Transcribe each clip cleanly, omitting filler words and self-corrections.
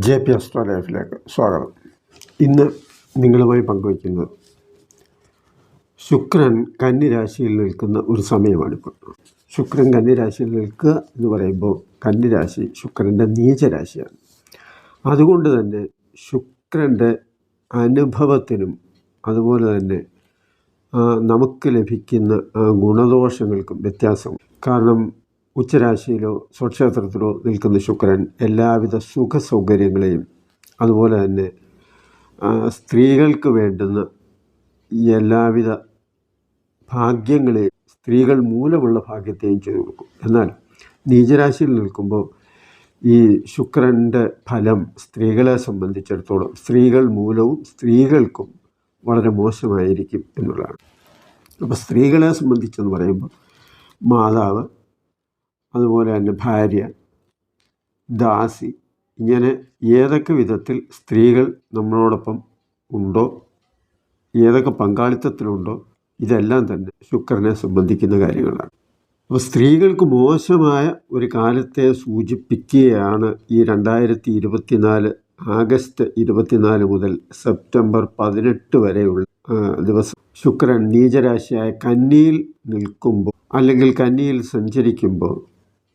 JP Astro ലൈഫിലേക്ക് സ്വാഗതം. ഇന്ന് നിങ്ങളുമായി പങ്കുവയ്ക്കുന്നത് ശുക്രൻ കന്നിരാശിയിൽ നിൽക്കുന്ന ഒരു സമയമാണിപ്പോൾ. ശുക്രൻ കന്നിരാശിയിൽ നിൽക്കുക എന്ന് പറയുമ്പോൾ കന്നിരാശി ശുക്രൻ്റെ നീചരാശിയാണ്. അതുകൊണ്ട് തന്നെ ശുക്രൻ്റെ അനുഭവത്തിനും അതുപോലെ തന്നെ നമുക്ക് ലഭിക്കുന്ന ഗുണദോഷങ്ങൾക്കും വ്യത്യാസം. കാരണം ഉച്ചരാശിയിലോ സ്വക്ഷേത്രത്തിലോ നിൽക്കുന്ന ശുക്രൻ എല്ലാവിധ സുഖ സൗകര്യങ്ങളെയും അതുപോലെ തന്നെ സ്ത്രീകൾക്ക് വേണ്ടുന്ന എല്ലാവിധ ഭാഗ്യങ്ങളെയും സ്ത്രീകൾ മൂലമുള്ള ഭാഗ്യത്തെയും ചെയ്തു കൊടുക്കും. എന്നാൽ നീചരാശിയിൽ നിൽക്കുമ്പോൾ ഈ ശുക്രൻ്റെ ഫലം സ്ത്രീകളെ സംബന്ധിച്ചിടത്തോളം സ്ത്രീകൾ മൂലവും സ്ത്രീകൾക്കും വളരെ മോശമായിരിക്കും എന്നുള്ളതാണ്. അപ്പോൾ സ്ത്രീകളെ സംബന്ധിച്ചെന്ന് പറയുമ്പോൾ മാതാവ്, അതുപോലെ തന്നെ ഭാര്യ, ദാസി, ഇങ്ങനെ ഏതൊക്കെ വിധത്തിൽ സ്ത്രീകൾ നമ്മളോടൊപ്പം ഉണ്ടോ, ഏതൊക്കെ പങ്കാളിത്തത്തിലുണ്ടോ, ഇതെല്ലാം തന്നെ ശുക്രനെ സംബന്ധിക്കുന്ന കാര്യങ്ങളാണ്. അപ്പോൾ സ്ത്രീകൾക്ക് മോശമായ ഒരു കാലത്തെ സൂചിപ്പിക്കുകയാണ് ഈ 2024 ആഗസ്റ്റ് 24 മുതൽ സെപ്റ്റംബർ 18 വരെയുള്ള ദിവസം ശുക്രൻ നീചരാശിയായ കന്നിയിൽ നിൽക്കുമ്പോൾ അല്ലെങ്കിൽ കന്നിയിൽ സഞ്ചരിക്കുമ്പോൾ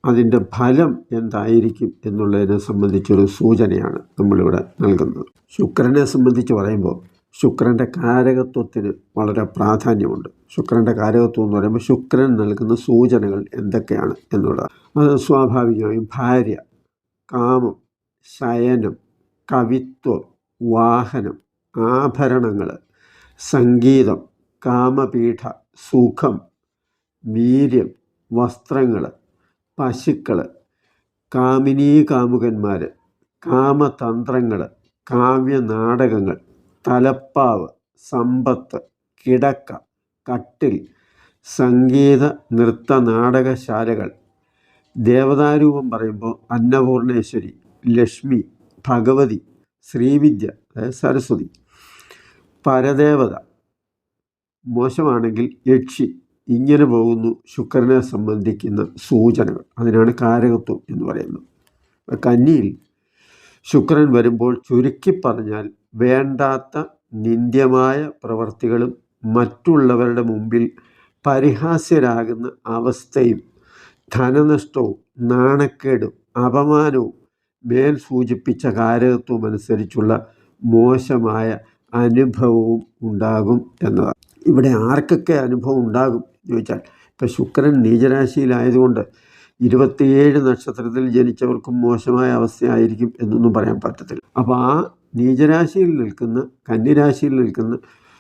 അതിൻ്റെ ഫലം എന്തായിരിക്കും എന്നുള്ളതിനെ സംബന്ധിച്ചൊരു സൂചനയാണ് നമ്മളിവിടെ നൽകുന്നത്. ശുക്രനെ സംബന്ധിച്ച് പറയുമ്പോൾ ശുക്രൻ്റെ കാരകത്വത്തിന് വളരെ പ്രാധാന്യമുണ്ട്. ശുക്രൻ്റെ കാരകത്വം എന്ന് പറയുമ്പോൾ ശുക്രൻ നൽകുന്ന സൂചനകൾ എന്തൊക്കെയാണ് എന്നുള്ളതാണ്. അത് സ്വാഭാവികമായും ഭാര്യ, കാമം, ശയനം, കവിത്വം, വാഹനം, ആഭരണങ്ങൾ, സംഗീതം, കാമപീഠ, സുഖം, വീര്യം, വസ്ത്രങ്ങൾ, പശുക്കൾ, കാമിനീ കാമുകന്മാർ, കാമതന്ത്രങ്ങൾ, കാവ്യനാടകങ്ങൾ, തലപ്പാവ്, സമ്പത്ത്, കിടക്ക, കട്ടിൽ, സംഗീത നൃത്ത നാടകശാലകൾ, ദേവതാരൂപം പറയുമ്പോൾ അന്നപൂർണേശ്വരി, ലക്ഷ്മി, ഭഗവതി, ശ്രീവിദ്യ അതായത് സരസ്വതി, പരദേവത, മോശമാണെങ്കിൽ യക്ഷി, ഇങ്ങനെ പോകുന്നു ശുക്രനെ സംബന്ധിക്കുന്ന സൂചനകൾ. അതിനാണ് കാരകത്വം എന്ന് പറയുന്നത്. കന്നിയിൽ ശുക്രൻ വരുമ്പോൾ ചുരുക്കി പറഞ്ഞാൽ വേണ്ടാത്ത നിന്ദ്യമായ പ്രവർത്തികളും മറ്റുള്ളവരുടെ മുമ്പിൽ പരിഹാസ്യരാകുന്ന അവസ്ഥയും ധനനഷ്ടവും നാണക്കേടും അപമാനവും മേൽ സൂചിപ്പിച്ച കാരകത്വം അനുസരിച്ചുള്ള മോശമായ അനുഭവവും ഉണ്ടാകും എന്നതാണ്. ഇവിടെ ആർക്കൊക്കെ അനുഭവം ഉണ്ടാകും എന്ന് ചോദിച്ചാൽ, ഇപ്പോൾ ശുക്രൻ നീചരാശിയിലായതുകൊണ്ട് 27 നക്ഷത്രത്തിൽ ജനിച്ചവർക്കും മോശമായ അവസ്ഥയായിരിക്കും എന്നൊന്നും പറയാൻ പറ്റത്തില്ല. അപ്പോൾ ആ നീചരാശിയിൽ നിൽക്കുന്ന കന്നിരാശിയിൽ നിൽക്കുന്ന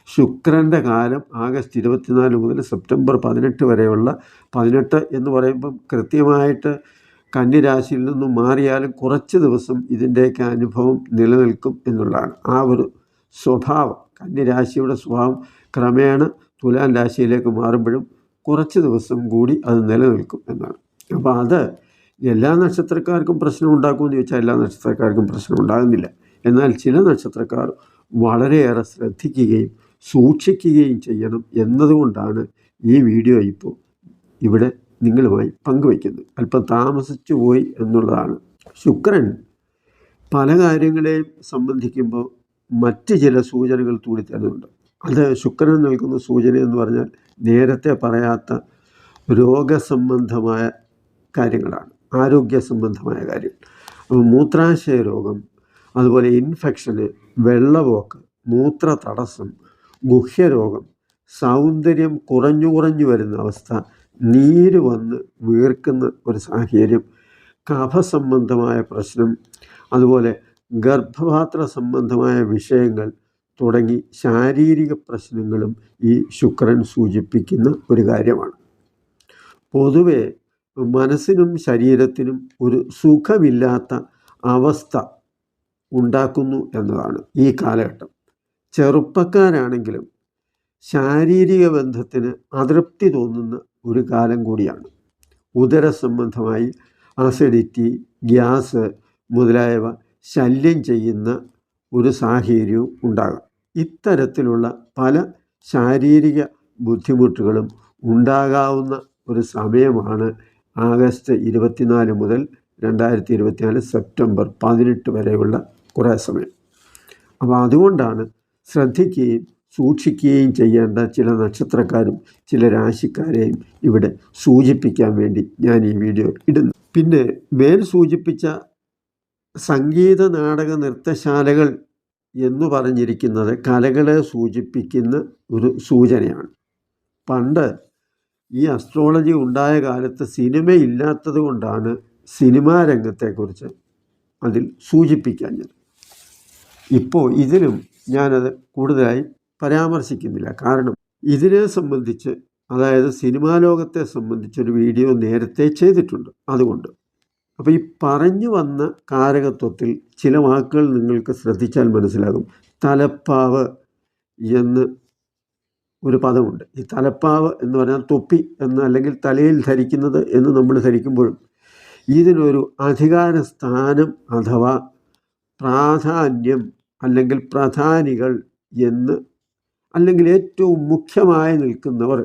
ശുക്രൻ്റെ കാലം ആഗസ്റ്റ് 24 മുതൽ സെപ്റ്റംബർ 18 വരെയുള്ള 18 എന്ന് പറയുമ്പം കൃത്യമായിട്ട് കന്നിരാശിയിൽ നിന്നും മാറിയാലും കുറച്ച് ദിവസം ഇതിൻ്റെയൊക്കെ അനുഭവം നിലനിൽക്കും എന്നുള്ളതാണ്. ആ ഒരു സ്വഭാവം, കന്നിരാശിയുടെ സ്വഭാവം ക്രമേണ തുലാം രാശിയിലേക്ക് മാറുമ്പോഴും കുറച്ച് ദിവസം കൂടി അത് നിലനിൽക്കും എന്നാണ്. അപ്പോൾ അത് എല്ലാ നക്ഷത്രക്കാർക്കും പ്രശ്നം ഉണ്ടാക്കുമെന്ന് ചോദിച്ചാൽ എല്ലാ നക്ഷത്രക്കാർക്കും പ്രശ്നം ഉണ്ടാകുന്നില്ല. എന്നാൽ ചില നക്ഷത്രക്കാർ വളരെയേറെ ശ്രദ്ധിക്കുകയും സൂക്ഷിക്കുകയും ചെയ്യണം എന്നതുകൊണ്ടാണ് ഈ വീഡിയോ ഇപ്പോൾ ഇവിടെ നിങ്ങളുമായി പങ്കുവയ്ക്കുന്നത്. അല്പം താമസിച്ചു പോയി എന്നുള്ളതാണ്. ശുക്രൻ പല കാര്യങ്ങളെയും സംബന്ധിക്കുമ്പോൾ മറ്റ് ചില സൂചനകൾ കൂടി തരുന്നുണ്ട്. അത് ശുക്രൻ നൽകുന്ന സൂചന എന്ന് പറഞ്ഞാൽ നേരത്തെ പറയാത്ത രോഗസംബന്ധമായ കാര്യങ്ങളാണ്, ആരോഗ്യ സംബന്ധമായ കാര്യങ്ങൾ. മൂത്രാശയ രോഗം, അതുപോലെ ഇൻഫെക്ഷന്, വെള്ളപോക്ക്, മൂത്ര തടസ്സം, ഗുഹ്യരോഗം, സൗന്ദര്യം കുറഞ്ഞു വരുന്ന അവസ്ഥ, നീര് വന്ന് വീർക്കുന്ന ഒരു സാഹചര്യം, കഫസംബന്ധമായ പ്രശ്നം, അതുപോലെ ഗർഭപാത്ര സംബന്ധമായ വിഷയങ്ങൾ തുടങ്ങി ശാരീരിക പ്രശ്നങ്ങളും ഈ ശുക്രൻ സൂചിപ്പിക്കുന്ന ഒരു കാര്യമാണ്. പൊതുവെ മനസ്സിനും ശരീരത്തിനും ഒരു സുഖമില്ലാത്ത അവസ്ഥ ഉണ്ടാക്കുന്നു എന്നതാണ് ഈ കാലഘട്ടം. ചെറുപ്പക്കാരാണെങ്കിലും ശാരീരിക ബന്ധത്തിന് അതൃപ്തി തോന്നുന്ന ഒരു കാലം കൂടിയാണ്. ഉദര സംബന്ധമായി അസിഡിറ്റി, ഗ്യാസ് മുതലായവ ശല്യം ചെയ്യുന്ന ഒരു സാഹചര്യവും ഉണ്ടാകാം. ഇത്തരത്തിലുള്ള പല ശാരീരിക ബുദ്ധിമുട്ടുകളും ഉണ്ടാകാവുന്ന ഒരു സമയമാണ് ആഗസ്റ്റ് 24 മുതൽ 2024 സെപ്റ്റംബർ 18 വരെയുള്ള കുറേ സമയം. അപ്പോൾ അതുകൊണ്ടാണ് ശ്രദ്ധിക്കുകയും സൂക്ഷിക്കുകയും ചെയ്യേണ്ട ചില നക്ഷത്രക്കാരും ചില രാശിക്കാരെയും ഇവിടെ സൂചിപ്പിക്കാൻ വേണ്ടി ഞാൻ ഈ വീഡിയോ ഇടുന്നു. പിന്നെ മേൽ സൂചിപ്പിച്ച സംഗീത നാടക നൃത്തശാലകൾ എന്ന് പറഞ്ഞിരിക്കുന്നത് കലകളെ സൂചിപ്പിക്കുന്ന ഒരു സൂചനയാണ്. പണ്ട് ഈ അസ്ട്രോളജി ഉണ്ടായ കാലത്ത് സിനിമയില്ലാത്തത് കൊണ്ടാണ് സിനിമാ രംഗത്തെക്കുറിച്ച് അതിൽ സൂചിപ്പിക്കാഞ്ഞത്. ഇപ്പോൾ ഇതിലും ഞാനത് കൂടുതലായി പരാമർശിക്കുന്നില്ല. കാരണം ഇതിനെ സംബന്ധിച്ച്, അതായത് സിനിമാ ലോകത്തെ സംബന്ധിച്ചൊരു വീഡിയോ നേരത്തെ ചെയ്തിട്ടുണ്ട്. അതുകൊണ്ട് അപ്പോൾ ഈ പറഞ്ഞു വന്ന കാരകത്വത്തിൽ ചില വാക്കുകൾ നിങ്ങൾക്ക് ശ്രദ്ധിച്ചാൽ മനസ്സിലാകും. തലപ്പാവ് എന്ന് ഒരു പദമുണ്ട്. ഈ തലപ്പാവ് എന്ന് പറഞ്ഞാൽ തൊപ്പി എന്ന്, അല്ലെങ്കിൽ തലയിൽ ധരിക്കുന്നത് എന്ന് നമ്മൾ ധരിക്കുമ്പോഴും ഇതിനൊരു അധികാര സ്ഥാനം അഥവാ പ്രാധാന്യം അല്ലെങ്കിൽ പ്രധാനികൾ എന്ന്, അല്ലെങ്കിൽ ഏറ്റവും മുഖ്യമായി നിൽക്കുന്നവർ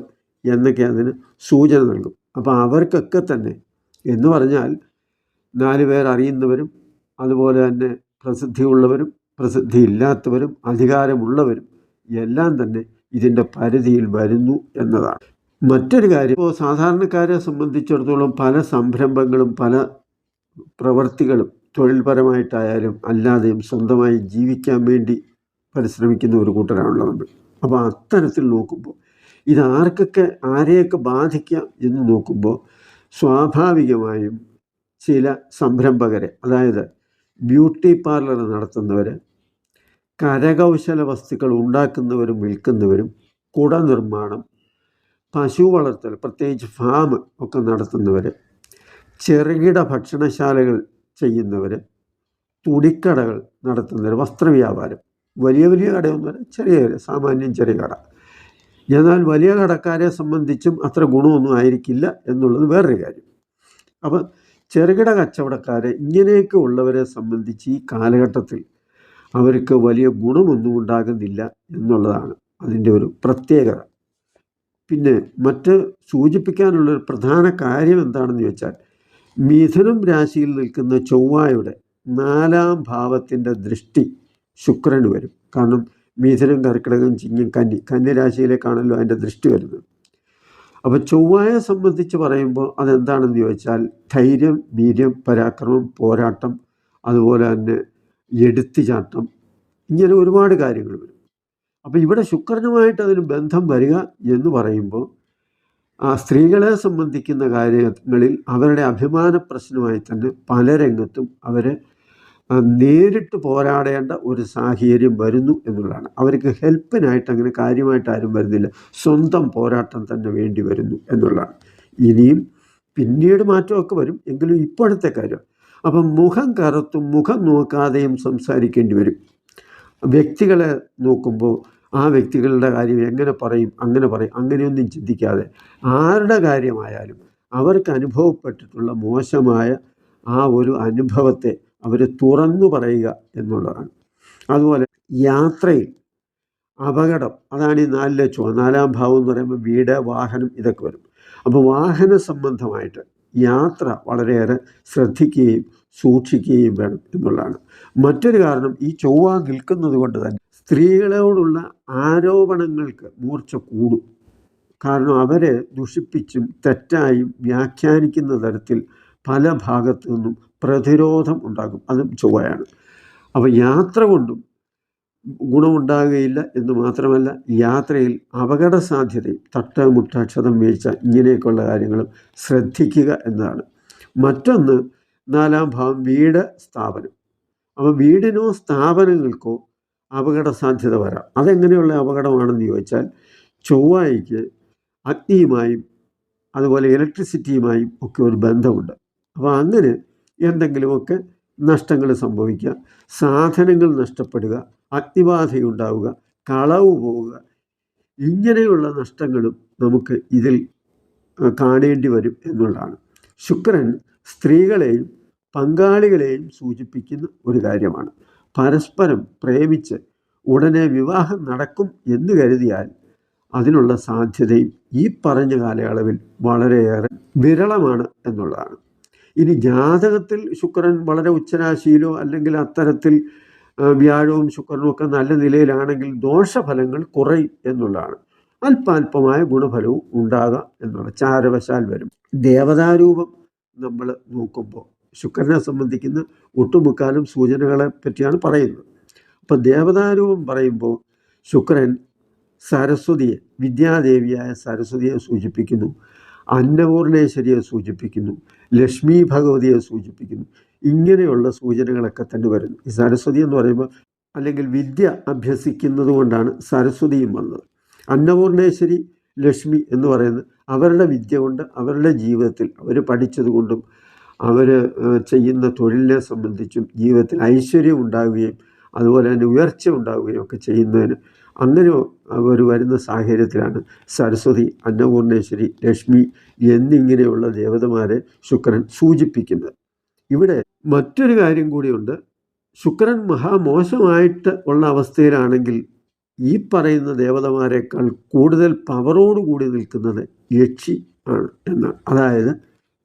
എന്നൊക്കെ അതിന് സൂചന നൽകും. അപ്പോൾ അവർക്കൊക്കെ തന്നെ എന്ന് പറഞ്ഞാൽ 4 പേർ അറിയുന്നവരും അതുപോലെ തന്നെ പ്രസിദ്ധിയുള്ളവരും പ്രസിദ്ധിയില്ലാത്തവരും അധികാരമുള്ളവരും എല്ലാം തന്നെ ഇതിൻ്റെ പരിധിയിൽ വരുന്നു എന്നതാണ്. മറ്റൊരു കാര്യം, ഇപ്പോൾ സാധാരണക്കാരെ സംബന്ധിച്ചിടത്തോളം പല സംരംഭങ്ങളും പല പ്രവർത്തികളും തൊഴിൽപരമായിട്ടായാലും അല്ലാതെയും സ്വന്തമായി ജീവിക്കാൻ വേണ്ടി പരിശ്രമിക്കുന്ന ഒരു കൂട്ടരാണല്ലോ നമ്മൾ. അപ്പോൾ അത്തരത്തിൽ നോക്കുമ്പോൾ ഇത് ആരെയൊക്കെ ബാധിക്കാം എന്ന് നോക്കുമ്പോൾ സ്വാഭാവികമായും ചില സംരംഭകരെ, അതായത് ബ്യൂട്ടി പാർലർ നടത്തുന്നവർ, കരകൗശല വസ്തുക്കൾ ഉണ്ടാക്കുന്നവരും വിൽക്കുന്നവരും, കുട നിർമ്മാണം, പശു വളർത്തൽ പ്രത്യേകിച്ച് ഫാം ഒക്കെ നടത്തുന്നവർ, ചെറുകിട ഭക്ഷണശാലകൾ ചെയ്യുന്നവർ, തുണിക്കടകൾ നടത്തുന്നവർ, വസ്ത്രവ്യാപാരം, വലിയ വലിയ കടയൊന്നുമല്ല, ചെറിയ സാമാന്യം ചെറിയ കട. എന്നാൽ വലിയ കടക്കാരെ സംബന്ധിച്ചും അത്ര ഗുണമൊന്നും ആയിരിക്കില്ല എന്നുള്ളത് വേറൊരു കാര്യം. അപ്പം ചെറുകിട കച്ചവടക്കാരെ, ഇങ്ങനെയൊക്കെ ഉള്ളവരെ സംബന്ധിച്ച് ഈ കാലഘട്ടത്തിൽ അവർക്ക് വലിയ ഗുണമൊന്നും ഉണ്ടാകുന്നില്ല എന്നുള്ളതാണ് അതിൻ്റെ ഒരു പ്രത്യേകത. പിന്നെ മറ്റ് സൂചിപ്പിക്കാനുള്ളൊരു പ്രധാന കാര്യം എന്താണെന്ന് ചോദിച്ചാൽ, മിഥുനം രാശിയിൽ നിൽക്കുന്ന ചൊവ്വയുടെ 4-ാം ഭാവത്തിൻ്റെ ദൃഷ്ടി ശുക്രന് വരും. കാരണം മിഥുനം, കർക്കിടകം, ചിങ്ങം, കന്നി രാശിയിലേക്കാണല്ലോ അതിൻ്റെ ദൃഷ്ടി വരുന്നത്. അപ്പോൾ ചൊവ്വയെ സംബന്ധിച്ച് പറയുമ്പോൾ അതെന്താണെന്ന് ചോദിച്ചാൽ ധൈര്യം, വീര്യം, പരാക്രമം, പോരാട്ടം, അതുപോലെ തന്നെ എടുത്തുചാട്ടം, ഇങ്ങനെ ഒരുപാട് കാര്യങ്ങൾ വരും. അപ്പോൾ ഇവിടെ ശുക്രനുമായിട്ട് അതിന് ബന്ധം വരിക എന്ന് പറയുമ്പോൾ സ്ത്രീകളെ സംബന്ധിക്കുന്ന കാര്യങ്ങളിൽ അവരുടെ അഭിമാന പ്രശ്നമായി തന്നെ പല രംഗത്തും അവരെ നേരിട്ട് പോരാടേണ്ട ഒരു സാഹചര്യം വരുന്നു എന്നുള്ളതാണ്. അവർക്ക് ഹെൽപ്പിനായിട്ട് അങ്ങനെ കാര്യമായിട്ട് ആരും വരുന്നില്ല, സ്വന്തം പോരാട്ടം തന്നെ വേണ്ടി വരുന്നു എന്നുള്ളതാണ്. ഇനിയും പിന്നീട് മാറ്റമൊക്കെ വരും, എങ്കിലും ഇപ്പോഴത്തെ കാര്യം. അപ്പം മുഖം കറുത്തും മുഖം നോക്കാതെയും സംസാരിക്കേണ്ടി വരും. വ്യക്തികളെ നോക്കുമ്പോൾ ആ വ്യക്തികളുടെ കാര്യം എങ്ങനെ പറയും, അങ്ങനെ പറയും, അങ്ങനെയൊന്നും ചിന്തിക്കാതെ ആരുടെ കാര്യമായാലും അവർക്ക് അനുഭവപ്പെട്ടിട്ടുള്ള മോശമായ ആ ഒരു അനുഭവത്തെ അവർ തുറന്നു പറയുക എന്നുള്ളതാണ്. അതുപോലെ യാത്രയിൽ അപകടം, അതാണ് ഈ 4-ലെ ചുവ. 4-ാം ഭാവം എന്ന് പറയുമ്പോൾ വീട്, വാഹനം, ഇതൊക്കെ വരും. അപ്പോൾ വാഹന സംബന്ധമായിട്ട് യാത്ര വളരെയേറെ ശ്രദ്ധിക്കുകയും സൂക്ഷിക്കുകയും വേണം എന്നുള്ളതാണ്. മറ്റൊരു കാരണം, ഈ ചൊവ്വ നിൽക്കുന്നത് കൊണ്ട് തന്നെ സ്ത്രീകളോടുള്ള ആരോപണങ്ങൾക്ക് മൂർച്ച കൂടും. കാരണം അവരെ ദുഷിപ്പിച്ചും തെറ്റായും വ്യാഖ്യാനിക്കുന്ന തരത്തിൽ പല ഭാഗത്തു നിന്നും പ്രതിരോധം ഉണ്ടാകും. അതും ചൊവ്വയാണ്. അപ്പോൾ യാത്ര കൊണ്ടും ഗുണമുണ്ടാകുകയില്ല എന്ന് മാത്രമല്ല, യാത്രയിൽ അപകട സാധ്യതയും, തട്ടുമുട്ട, ക്ഷതം വീഴ്ച, ഇങ്ങനെയൊക്കെയുള്ള കാര്യങ്ങളും ശ്രദ്ധിക്കുക എന്നതാണ്. മറ്റൊന്ന് 4-ാം ഭാവം വീട്, സ്ഥാപനം. അപ്പോൾ വീടിനോ സ്ഥാപനങ്ങൾക്കോ അപകട സാധ്യത വരാം. അതെങ്ങനെയുള്ള അപകടമാണെന്ന് ചോദിച്ചാൽ ചൊവ്വയ്ക്ക് അഗ്നിയുമായും അതുപോലെ ഇലക്ട്രിസിറ്റിയുമായും ഒക്കെ ഒരു ബന്ധമുണ്ട്. അപ്പോൾ അങ്ങനെ എന്തെങ്കിലുമൊക്കെ നഷ്ടങ്ങൾ സംഭവിക്കുക, സാധനങ്ങൾ നഷ്ടപ്പെടുക, അഗ്നിബാധയുണ്ടാവുക, കളവ് പോവുക, ഇങ്ങനെയുള്ള നഷ്ടങ്ങളും നമുക്ക് ഇതിൽ കാണേണ്ടി വരും എന്നുള്ളതാണ്. ശുക്രൻ സ്ത്രീകളെയും പങ്കാളികളെയും സൂചിപ്പിക്കുന്ന ഒരു കാര്യമാണ്. പരസ്പരം പ്രേമിച്ച് ഉടനെ വിവാഹം നടക്കും എന്ന് കരുതിയാൽ അതിനുള്ള സാധ്യതയും ഈ പറഞ്ഞ കാലയളവിൽ വളരെയേറെ വിരളമാണ് എന്നുള്ളതാണ്. ഇനി ജാതകത്തിൽ ശുക്രൻ വളരെ ഉച്ചരാശിയിലോ അല്ലെങ്കിൽ അത്തരത്തിൽ വ്യാഴവും ശുക്രനും ഒക്കെ നല്ല നിലയിലാണെങ്കിൽ ദോഷഫലങ്ങൾ കുറയും എന്നുള്ളതാണ്. അല്പാൽപമായ ഗുണഫലവും ഉണ്ടാകാം എന്നുള്ള ചാരവശാൽ വരും. ദേവതാരൂപം നമ്മൾ നോക്കുമ്പോൾ ശുക്രനെ സംബന്ധിക്കുന്ന ഒട്ടുമുക്കാലും സൂചനകളെ പറ്റിയാണ് പറയുന്നത്. അപ്പം ദേവതാരൂപം പറയുമ്പോൾ ശുക്രൻ സരസ്വതിയെ, വിദ്യാദേവിയായ സരസ്വതിയെ സൂചിപ്പിക്കുന്നു, അന്നപൂർണേശ്വരിയെ സൂചിപ്പിക്കുന്നു, ലക്ഷ്മി ഭഗവതിയെ സൂചിപ്പിക്കുന്നു. ഇങ്ങനെയുള്ള സൂചനകളൊക്കെ തന്നെ വരുന്നു. ഈ സരസ്വതി എന്ന് പറയുമ്പോൾ അല്ലെങ്കിൽ വിദ്യ അഭ്യസിക്കുന്നത് കൊണ്ടാണ് സരസ്വതിയും വന്നത്. അന്നപൂർണേശ്വരി, ലക്ഷ്മി എന്ന് പറയുന്നത് അവരുടെ വിദ്യ കൊണ്ട് അവരുടെ ജീവിതത്തിൽ അവർ പഠിച്ചതുകൊണ്ടും അവർ ചെയ്യുന്ന തൊഴിലിനെ സംബന്ധിച്ചും ജീവിതത്തിൽ ഐശ്വര്യം ഉണ്ടാവുകയും അതുപോലെ തന്നെ ഉയർച്ച ഉണ്ടാവുകയും ഒക്കെ ചെയ്യുന്നതിന് അങ്ങനെ അവർ വരുന്ന സാഹചര്യത്തിലാണ് സരസ്വതി, അന്നപൂർണേശ്വരി, ലക്ഷ്മി എന്നിങ്ങനെയുള്ള ദേവതമാരെ ശുക്രൻ സൂചിപ്പിക്കുന്നത്. ഇവിടെ മറ്റൊരു കാര്യം കൂടിയുണ്ട്. ശുക്രൻ മഹാമോശമായിട്ട് ഉള്ള അവസ്ഥയിലാണെങ്കിൽ ഈ പറയുന്ന ദേവതമാരെക്കാൾ കൂടുതൽ പവറോടുകൂടി നിൽക്കുന്നത് യക്ഷി ആണ് എന്നാണ്. അതായത്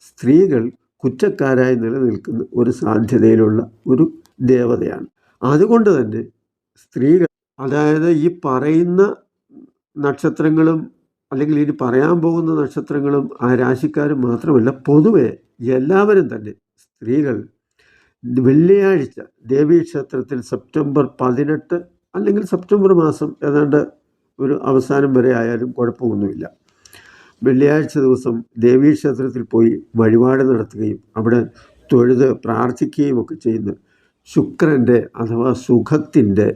സ്ത്രീകൾ കുറ്റക്കാരായി നിലനിൽക്കുന്ന ഒരു സാധ്യതയിലുള്ള ഒരു ദേവതയാണ്. അതുകൊണ്ട് തന്നെ സ്ത്രീകൾ, അതായത് ഈ പറയുന്ന നക്ഷത്രങ്ങളും അല്ലെങ്കിൽ ഇനി പറയാൻ പോകുന്ന നക്ഷത്രങ്ങളും ആ രാശിക്കാരും മാത്രമല്ല, പൊതുവെ എല്ലാവരും തന്നെ സ്ത്രീകൾ വെള്ളിയാഴ്ച ദേവീക്ഷേത്രത്തിൽ സെപ്റ്റംബർ 18 അല്ലെങ്കിൽ സെപ്റ്റംബർ മാസം ഏതാണ്ട് ഒരു അവസാനം വരെ ആയാലും കുഴപ്പമൊന്നുമില്ല, വെള്ളിയാഴ്ച ദിവസം ദേവീക്ഷേത്രത്തിൽ പോയി വഴിപാട് നടത്തുകയും അവിടെ തൊഴുത് പ്രാർത്ഥിക്കുകയും ഒക്കെ ചെയ്യുന്ന ശുക്രൻ്റെ അഥവാ സുഖത്തിൻ്റെ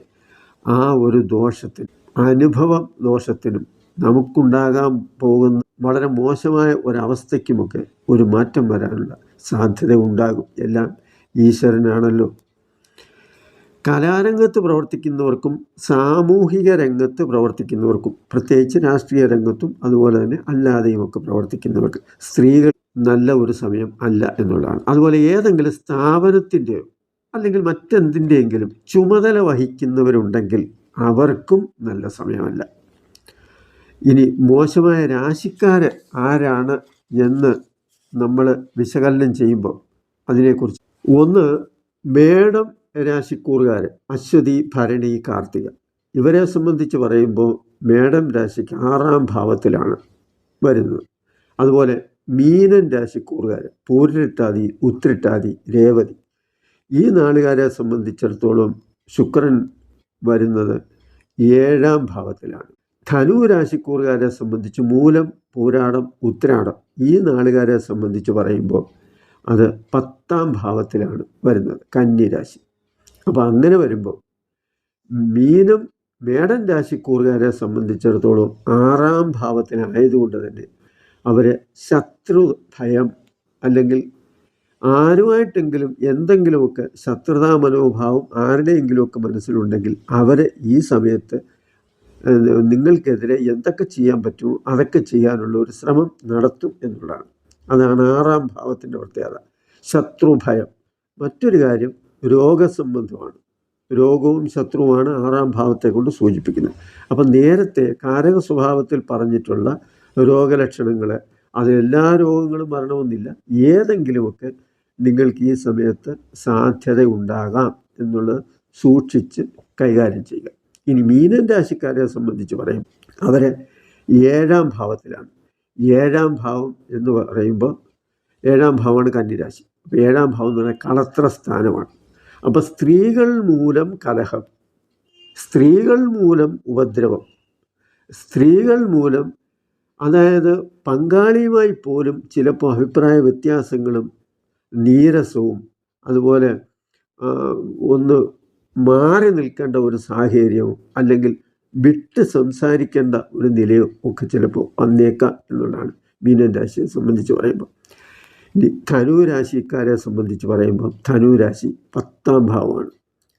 ആ ഒരു ദോഷത്തിനും അനുഭവ ദോഷത്തിനും നമുക്കുണ്ടാകാൻ പോകുന്ന വളരെ മോശമായ ഒരവസ്ഥയ്ക്കുമൊക്കെ ഒരു മാറ്റം വരാനുള്ള സാധ്യത ഉണ്ടാകും. എല്ലാം ഈശ്വരനാണല്ലോ. കലാരംഗത്ത് പ്രവർത്തിക്കുന്നവർക്കും സാമൂഹിക രംഗത്ത് പ്രവർത്തിക്കുന്നവർക്കും പ്രത്യേകിച്ച് രാഷ്ട്രീയ രംഗത്തും അതുപോലെ തന്നെ അല്ലാതെയുമൊക്കെ പ്രവർത്തിക്കുന്നവർക്ക് സ്ത്രീകൾ നല്ല ഒരു സമയം അല്ല എന്നുള്ളതാണ്. അതുപോലെ ഏതെങ്കിലും സ്ഥാപനത്തിൻ്റെയോ അല്ലെങ്കിൽ മറ്റെന്തിൻ്റെയെങ്കിലും ചുമതല വഹിക്കുന്നവരുണ്ടെങ്കിൽ അവർക്കും നല്ല സമയമല്ല. ഇനി മോശമായ രാശിക്കാര് ആരാണ് എന്ന് നമ്മൾ വിശകലനം ചെയ്യുമ്പോൾ അതിനെക്കുറിച്ച് ഒന്ന്, മേടം രാശിക്കൂറുകാർ അശ്വതി, ഭരണി, കാർത്തിക ഇവരെ സംബന്ധിച്ച് പറയുമ്പോൾ മേടം രാശിക്ക് 6-ാം ഭാവത്തിലാണ് വരുന്നത്. അതുപോലെ മീനൻ രാശിക്കൂറുകാർ പൂരിട്ടാതി, ഉത്രിട്ടാതി, രേവതി ഈ നാളുകാരെ സംബന്ധിച്ചിടത്തോളം ശുക്രൻ വരുന്നത് 7-ാം ഭാവത്തിലാണ്. ധനു രാശിക്കൂറുകാരെ സംബന്ധിച്ച് മൂലം, പൂരാടം, ഉത്രാടം ഈ നാളുകാരെ സംബന്ധിച്ച് പറയുമ്പോൾ അത് 10-ാം ഭാവത്തിലാണ് വരുന്നത്, കന്നിരാശി. അപ്പോൾ അങ്ങനെ വരുമ്പോൾ മീനം, മേടൻ രാശിക്കൂറുകാരെ സംബന്ധിച്ചിടത്തോളം 6-ാം ഭാവത്തിലായതുകൊണ്ട് തന്നെ അവർ ശത്രു ഭയം അല്ലെങ്കിൽ ആരുമായിട്ടെങ്കിലും എന്തെങ്കിലുമൊക്കെ ശത്രുതാ മനോഭാവം ആരുടെയെങ്കിലുമൊക്കെ മനസ്സിലുണ്ടെങ്കിൽ അവരെ ഈ സമയത്ത് നിങ്ങൾക്കെതിരെ എന്തൊക്കെ ചെയ്യാൻ പറ്റുമോ അതൊക്കെ ചെയ്യാനുള്ള ഒരു ശ്രമം നടത്തും എന്നുള്ളതാണ്. അതാണ് 6-ാം ഭാവത്തിൻ്റെ പ്രത്യേകത, ശത്രുഭയം. മറ്റൊരു കാര്യം രോഗസംബന്ധമാണ്. രോഗവും ശത്രുവുമാണ് 6-ാം ഭാവത്തെ കൊണ്ട് സൂചിപ്പിക്കുന്നത്. അപ്പം നേരത്തെ കാരക സ്വഭാവത്തിൽ പറഞ്ഞിട്ടുള്ള രോഗലക്ഷണങ്ങൾ, അത് എല്ലാ രോഗങ്ങളും വരണമെന്നില്ല, ഏതെങ്കിലുമൊക്കെ നിങ്ങൾക്ക് ഈ സമയത്ത് സാധ്യത ഉണ്ടാകാം എന്നുള്ളത് സൂക്ഷിച്ച് കൈകാര്യം ചെയ്യുക. ഇനി മീനൻ രാശിക്കാരെ സംബന്ധിച്ച് പറയും, അവരെ 7-ാം ഭാവത്തിലാണ്. 7-ാം ഭാവം എന്ന് പറയുമ്പോൾ 7-ാം ഭാവമാണ് കന്നിരാശി. അപ്പോൾ 7-ാം ഭാവം എന്ന് പറഞ്ഞാൽ കളത്ര സ്ഥാനമാണ്. അപ്പോൾ സ്ത്രീകൾ മൂലം കലഹം, സ്ത്രീകൾ മൂലം ഉപദ്രവം, സ്ത്രീകൾ മൂലം, അതായത് പങ്കാളിയുമായി പോലും ചിലപ്പോൾ അഭിപ്രായ വ്യത്യാസങ്ങളും നീരസവും അതുപോലെ ഒന്ന് മാറി നിൽക്കേണ്ട ഒരു സാഹചര്യവും അല്ലെങ്കിൽ വിട്ട് സംസാരിക്കേണ്ട ഒരു നിലയോ ഒക്കെ ചിലപ്പോൾ വന്നേക്കാം എന്നുള്ളതാണ് മീനൻ രാശിയെ സംബന്ധിച്ച് പറയുമ്പോൾ. ഇനി ധനുരാശിക്കാരെ സംബന്ധിച്ച് പറയുമ്പോൾ ധനുരാശി 10-ാം ഭാവമാണ്,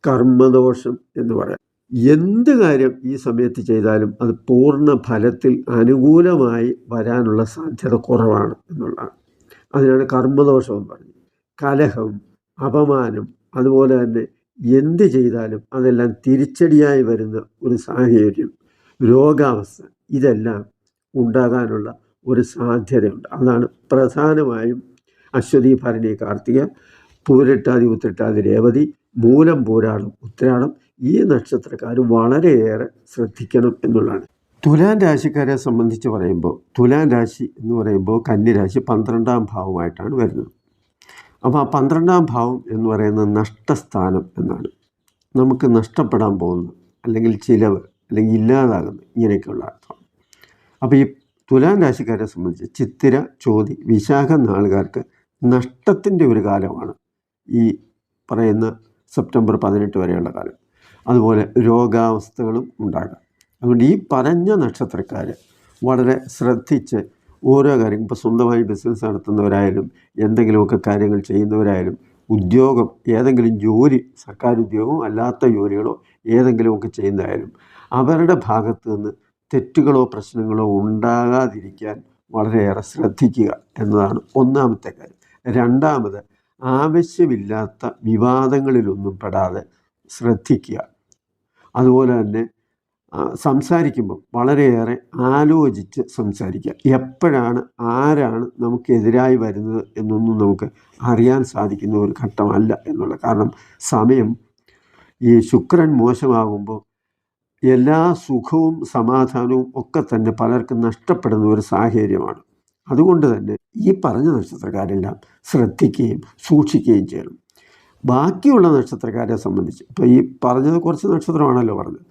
കർമ്മദോഷം എന്ന് പറയാം. എന്ത് കാര്യം ഈ സമയത്ത് ചെയ്താലും അത് പൂർണ്ണ ഫലത്തിൽ അനുകൂലമായി വരാനുള്ള സാധ്യത കുറവാണ് എന്നുള്ളതാണ്. അതിനാണ് കർമ്മദോഷം എന്ന് പറഞ്ഞത്. കലഹം, അപമാനം, അതുപോലെ തന്നെ എന്ത് ചെയ്താലും അതെല്ലാം തിരിച്ചടിയായി വരുന്ന ഒരു സാഹചര്യം, രോഗാവസ്ഥ, ഇതെല്ലാം ഉണ്ടാകാനുള്ള ഒരു സാധ്യതയുണ്ട്. അതാണ് പ്രധാനമായും അശ്വതി, ഭരണി, കാർത്തിക, പൂരട്ടാതി, ഉത്രട്ടാതി, രേവതി, മൂലം, പൂരാടം, ഉത്രാടം ഈ നക്ഷത്രക്കാർ വളരെയേറെ ശ്രദ്ധിക്കണം എന്നുള്ളതാണ്. തുലാം രാശിക്കാരെ സംബന്ധിച്ച് പറയുമ്പോൾ തുലാം രാശി എന്ന് പറയുമ്പോൾ കന്നിരാശി 12ാം ഭാവമായിട്ടാണ് വരുന്നത്. അപ്പോൾ ആ 12ാം ഭാവം എന്ന് പറയുന്നത് നഷ്ടസ്ഥാനം എന്നാണ്. നമുക്ക് നഷ്ടപ്പെടാൻ പോകുന്നത്, അല്ലെങ്കിൽ ചിലവ്, അല്ലെങ്കിൽ ഇല്ലാതാകുന്നത്, ഇങ്ങനെയൊക്കെയുള്ള അർത്ഥം. അപ്പോൾ ഈ തുലാം രാശിക്കാരെ സംബന്ധിച്ച് ചിത്തിര, ചോതി, വിശാഖം നാളുകാർക്ക് നഷ്ടത്തിൻ്റെ ഒരു കാലമാണ് ഈ പറയുന്ന സെപ്റ്റംബർ 18 വരെയുള്ള കാലം. അതുപോലെ രോഗാവസ്ഥകളും ഉണ്ടാകാം. അതുകൊണ്ട് ഈ പറഞ്ഞ നക്ഷത്രക്കാർ വളരെ ശ്രദ്ധിച്ച് ഓരോ കാര്യം, ഇപ്പോൾ സ്വന്തമായി ബിസിനസ് നടത്തുന്നവരായാലും എന്തെങ്കിലുമൊക്കെ കാര്യങ്ങൾ ചെയ്യുന്നവരായാലും ഉദ്യോഗം, ഏതെങ്കിലും ജോലി, സർക്കാർ ഉദ്യോഗമോ അല്ലാത്ത ജോലികളോ ഏതെങ്കിലുമൊക്കെ ചെയ്യുന്നതായാലും അവരുടെ ഭാഗത്ത് നിന്ന് തെറ്റുകളോ പ്രശ്നങ്ങളോ ഉണ്ടാകാതിരിക്കാൻ വളരെയേറെ ശ്രദ്ധിക്കുക എന്നതാണ് ഒന്നാമത്തെ കാര്യം. രണ്ടാമത്, ആവശ്യമില്ലാത്ത വിവാദങ്ങളിലൊന്നും പെടാതെ ശ്രദ്ധിക്കുക. അതുപോലെ തന്നെ സംസാരിക്കുമ്പോൾ വളരെയേറെ ആലോചിച്ച് സംസാരിക്കുക. എപ്പോഴാണ് ആരാണ് നമുക്കെതിരായി വരുന്നത് എന്നൊന്നും നമുക്ക് അറിയാൻ സാധിക്കുന്ന ഒരു ഘട്ടമല്ല എന്നുള്ള കാരണം, സമയം ഈ ശുക്രൻ മോശമാകുമ്പോൾ എല്ലാ സുഖവും സമാധാനവും ഒക്കെ തന്നെ പലർക്കും നഷ്ടപ്പെടുന്ന ഒരു സാഹചര്യമാണ്. അതുകൊണ്ട് തന്നെ ഈ പറഞ്ഞ നക്ഷത്രക്കാരെല്ലാം ശ്രദ്ധിക്കുകയും സൂക്ഷിക്കുകയും ചെയ്യണം. ബാക്കിയുള്ള നക്ഷത്രക്കാരെ സംബന്ധിച്ച്, ഇപ്പോൾ ഈ പറഞ്ഞത് കുറച്ച് നക്ഷത്രമാണല്ലോ പറഞ്ഞത്,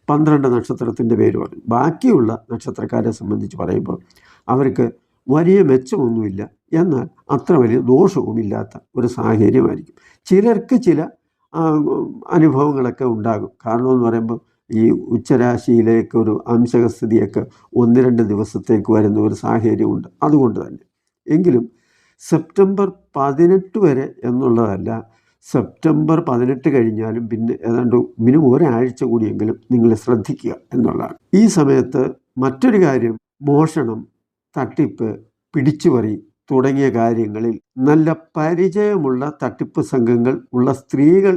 12 നക്ഷത്രത്തിൻ്റെ പേര് പറഞ്ഞു. ബാക്കിയുള്ള നക്ഷത്രക്കാരെ സംബന്ധിച്ച് പറയുമ്പോൾ അവർക്ക് വലിയ മെച്ചമൊന്നുമില്ല, എന്നാൽ അത്ര വലിയ ദോഷവുമില്ലാത്ത ഒരു സാഹചര്യമായിരിക്കും. ചിലർക്ക് ചില അനുഭവങ്ങളൊക്കെ ഉണ്ടാകും. കാരണം എന്ന് പറയുമ്പോൾ ഈ ഉച്ചരാശിയിലേക്ക് ഒരു അംശകസ്ഥിതിയൊക്കെ 1-2 ദിവസത്തേക്ക് വരുന്ന ഒരു സാഹചര്യമുണ്ട്. അതുകൊണ്ട് തന്നെ എങ്കിലും സെപ്റ്റംബർ 18 വരെ എന്നുള്ളതല്ല, സെപ്റ്റംബർ 18 കഴിഞ്ഞാലും പിന്നെ ഏതാണ്ട് മിനിമം ഒരാഴ്ച കൂടിയെങ്കിലും നിങ്ങൾ ശ്രദ്ധിക്കുക എന്നുള്ളതാണ്. ഈ സമയത്ത് മറ്റൊരു കാര്യം, മോഷണം, തട്ടിപ്പ്, പിടിച്ചുപറി തുടങ്ങിയ കാര്യങ്ങളിൽ നല്ല പരിചയമുള്ള തട്ടിപ്പ് സംഘങ്ങൾ ഉള്ള സ്ത്രീകൾ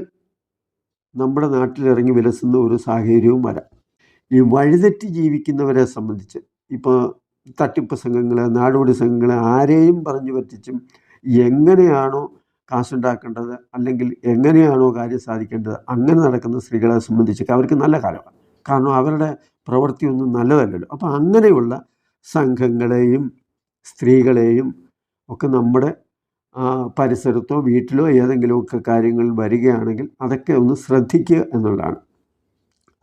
നമ്മുടെ നാട്ടിലിറങ്ങി വിലസുന്ന ഒരു സാഹചര്യവും വരാം. ഈ വഴിതെറ്റി ജീവിക്കുന്നവരെ സംബന്ധിച്ച് ഇപ്പോൾ തട്ടിപ്പ് സംഘങ്ങൾ, നാടോടി സംഘങ്ങൾ ആരെയും പറഞ്ഞു പറ്റിച്ചും എങ്ങനെയാണോ കാശുണ്ടാക്കേണ്ടത് അല്ലെങ്കിൽ എങ്ങനെയാണോ കാര്യം സാധിക്കേണ്ടത് അങ്ങനെ നടക്കുന്ന സ്ത്രീകളെ സംബന്ധിച്ചൊക്കെ അവർക്ക് നല്ല കാലമാണ്. കാരണം അവരുടെ പ്രവൃത്തിയൊന്നും നല്ലതല്ലല്ലോ. അപ്പോൾ അങ്ങനെയുള്ള സംഘങ്ങളെയും സ്ത്രീകളെയും ഒക്കെ നമ്മുടെ പരിസരത്തോ വീട്ടിലോ ഏതെങ്കിലുമൊക്കെ കാര്യങ്ങൾ വരികയാണെങ്കിൽ അതൊക്കെ ഒന്ന് ശ്രദ്ധിക്കുക എന്നുള്ളതാണ്.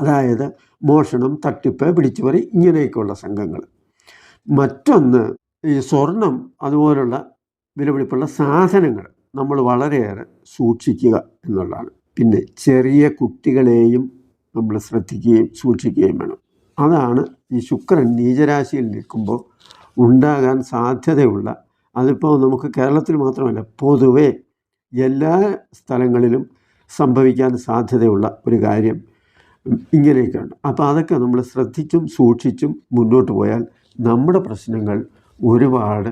അതായത് മോഷണം, തട്ടിപ്പ്, പിടിച്ചുപറി ഇങ്ങനെയൊക്കെയുള്ള സംഘങ്ങൾ. മറ്റൊന്ന്, ഈ സ്വർണം അതുപോലുള്ള വിലപിടിപ്പുള്ള സാധനങ്ങൾ നമ്മൾ വളരെയേറെ സൂക്ഷിക്കുക എന്നുള്ളതാണ്. പിന്നെ ചെറിയ കുട്ടികളെയും നമ്മൾ ശ്രദ്ധിക്കുകയും സൂക്ഷിക്കുകയും വേണം. അതാണ് ഈ ശുക്രൻ നീചരാശിയിൽ നിൽക്കുമ്പോൾ ഉണ്ടാകാൻ സാധ്യതയുള്ള, അതിപ്പോൾ നമുക്ക് കേരളത്തിൽ മാത്രമല്ല പൊതുവേ എല്ലാ സ്ഥലങ്ങളിലും സംഭവിക്കാൻ സാധ്യതയുള്ള ഒരു കാര്യം ഇങ്ങനെയൊക്കെയുണ്ട്. അപ്പോൾ അതൊക്കെ നമ്മൾ ശ്രദ്ധിച്ചും സൂക്ഷിച്ചും മുന്നോട്ട് പോയാൽ നമ്മുടെ പ്രശ്നങ്ങൾ ഒരുപാട്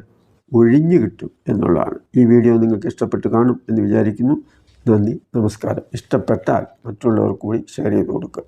ഒഴിഞ്ഞു കിട്ടും എന്നുള്ളതാണ്. ഈ വീഡിയോ നിങ്ങൾക്ക് ഇഷ്ടപ്പെട്ട് കാണും എന്ന് വിചാരിക്കുന്നു. നന്ദി, നമസ്കാരം. ഇഷ്ടപ്പെട്ടാൽ മറ്റുള്ളവർക്ക് കൂടി ഷെയർ ചെയ്ത് കൊടുക്കുക.